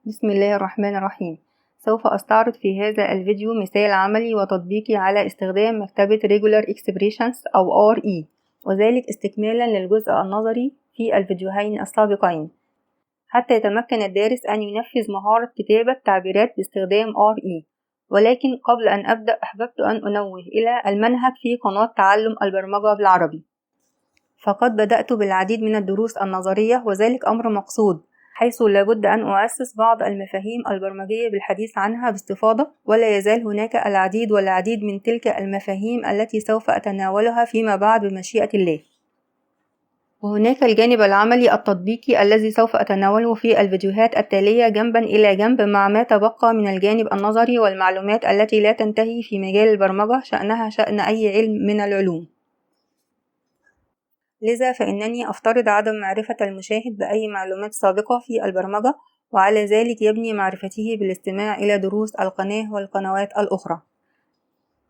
بسم الله الرحمن الرحيم. سوف أستعرض في هذا الفيديو مثال عملي وتطبيقي على استخدام مكتبة Regular Expressions أو RE، وذلك استكمالا للجزء النظري في الفيديوهين السابقين، حتى يتمكن الدارس أن ينفذ مهارة كتابة تعبيرات باستخدام RE. ولكن قبل أن أبدأ أحببت أن أنوه إلى المنهج في قناة تعلم البرمجة بالعربي، فقد بدأت بالعديد من الدروس النظرية، وذلك أمر مقصود، حيث لابد أن أؤسس بعض المفاهيم البرمجية بالحديث عنها باستفاضة، ولا يزال هناك العديد والعديد من تلك المفاهيم التي سوف أتناولها فيما بعد بمشيئة الله. وهناك الجانب العملي التطبيقي الذي سوف أتناوله في الفيديوهات التالية جنبا إلى جنب مع ما تبقى من الجانب النظري والمعلومات التي لا تنتهي في مجال البرمجة، شأنها شأن أي علم من العلوم. لذا فإنني أفترض عدم معرفة المشاهد بأي معلومات سابقة في البرمجة، وعلى ذلك يبني معرفته بالاستماع إلى دروس القناة والقنوات الأخرى.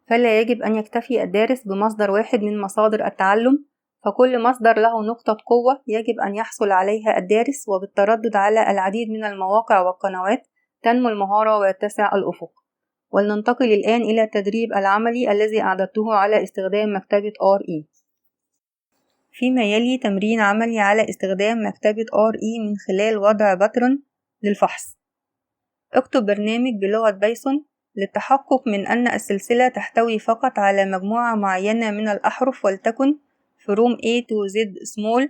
فلا يجب أن يكتفي الدارس بمصدر واحد من مصادر التعلم، فكل مصدر له نقطة قوة يجب أن يحصل عليها الدارس، وبالتردد على العديد من المواقع والقنوات تنمو المهارة ويتسع الأفق. ولننتقل الآن إلى التدريب العملي الذي أعددته على استخدام مكتبة RE. فيما يلي تمرين عملي على استخدام مكتبة RE من خلال وضع باترن للفحص. اكتب برنامج بلغة بايثون للتحقق من أن السلسلة تحتوي فقط على مجموعة معينة من الأحرف، ولتكن from A to Z small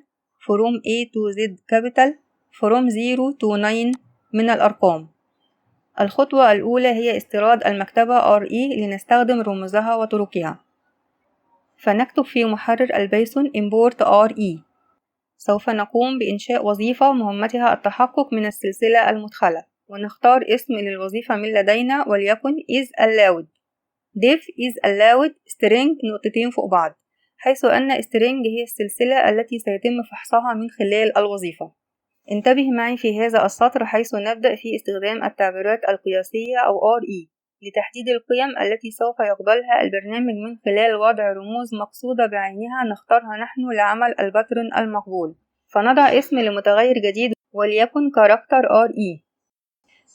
from A to Z capital from 0 to 9 من الأرقام. الخطوة الأولى هي استيراد المكتبة RE لنستخدم رموزها وطرقها. فنكتب في محرر البايثون import RE. سوف نقوم بإنشاء وظيفة مهمتها التحقق من السلسلة المدخلة، ونختار اسم للوظيفة من لدينا وليكن is allowed. def is allowed string نقطتين فوق بعض، حيث أن string هي السلسلة التي سيتم فحصها من خلال الوظيفة. انتبه معي في هذا السطر، حيث نبدأ في استخدام التعبيرات القياسية أو RE لتحديد القيم التي سوف يقبلها البرنامج من خلال وضع رموز مقصودة بعينها نختارها نحن لعمل الباترن المقبول. فنضع اسم لمتغير جديد وليكن كاركتر RE.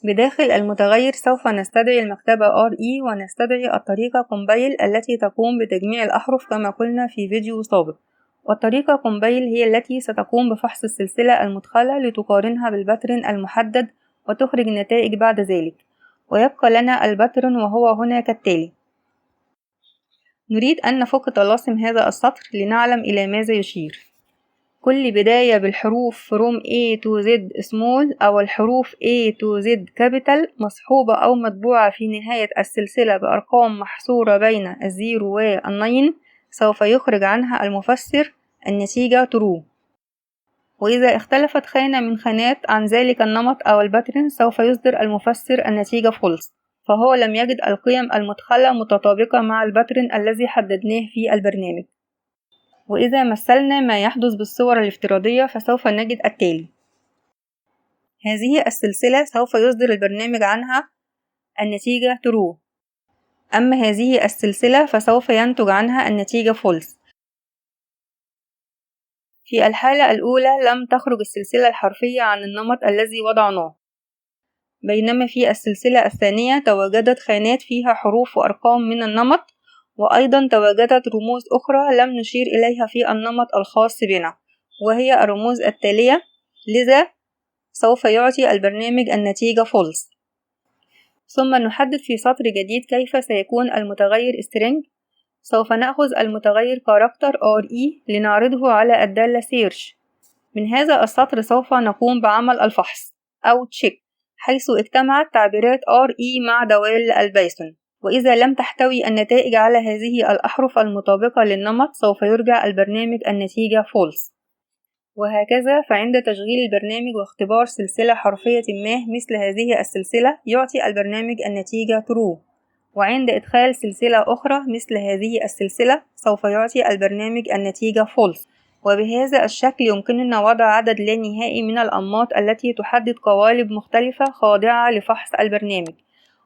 بداخل المتغير سوف نستدعي المكتبة RE ونستدعي الطريقة compile التي تقوم بتجميع الأحرف كما قلنا في فيديو سابق. والطريقة compile هي التي ستقوم بفحص السلسلة المدخلة لتقارنها بالباترن المحدد وتخرج النتائج بعد ذلك. ويبقى لنا الباترن وهو هنا كالتالي. نريد أن نفك طلاسم هذا السطر لنعلم إلى ماذا يشير. كل بداية بالحروف from A to Z small أو الحروف A to Z capital مصحوبة أو مطبوعة في نهاية السلسلة بأرقام محصورة بين 0 و 9 سوف يخرج عنها المفسر النتيجة true. وإذا اختلفت خانة من خانات عن ذلك النمط أو الباترن سوف يصدر المفسر النتيجة false، فهو لم يجد القيم المدخلة متطابقة مع الباترن الذي حددناه في البرنامج. وإذا مثلنا ما يحدث بالصور الافتراضية فسوف نجد التالي. هذه السلسلة سوف يصدر البرنامج عنها النتيجة true، أما هذه السلسلة فسوف ينتج عنها النتيجة false. في الحالة الأولى لم تخرج السلسلة الحرفية عن النمط الذي وضعناه، بينما في السلسلة الثانية تواجدت خانات فيها حروف وأرقام من النمط، وأيضا تواجدت رموز أخرى لم نشير إليها في النمط الخاص بنا، وهي الرموز التالية. لذا سوف يعطي البرنامج النتيجة false. ثم نحدد في سطر جديد كيف سيكون المتغير string. سوف نأخذ المتغير character RE لنعرضه على الدالة search. من هذا السطر سوف نقوم بعمل الفحص أو check، حيث اجتمعت تعبيرات RE مع دوال البايثون، وإذا لم تحتوي النتائج على هذه الأحرف المطابقة للنمط سوف يرجع البرنامج النتيجة false. وهكذا فعند تشغيل البرنامج واختبار سلسلة حرفية ما مثل هذه السلسلة يعطي البرنامج النتيجة true، وعند إدخال سلسلة أخرى مثل هذه السلسلة سوف يعطي البرنامج النتيجة false. وبهذا الشكل يمكننا وضع عدد لا نهائي من الأنماط التي تحدد قوالب مختلفة خاضعة لفحص البرنامج،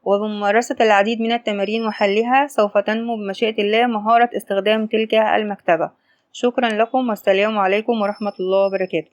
وبممارسة العديد من التمارين وحلها سوف تنمو بمشيئة الله مهارة استخدام تلك المكتبة. شكرا لكم والسلام عليكم ورحمة الله وبركاته.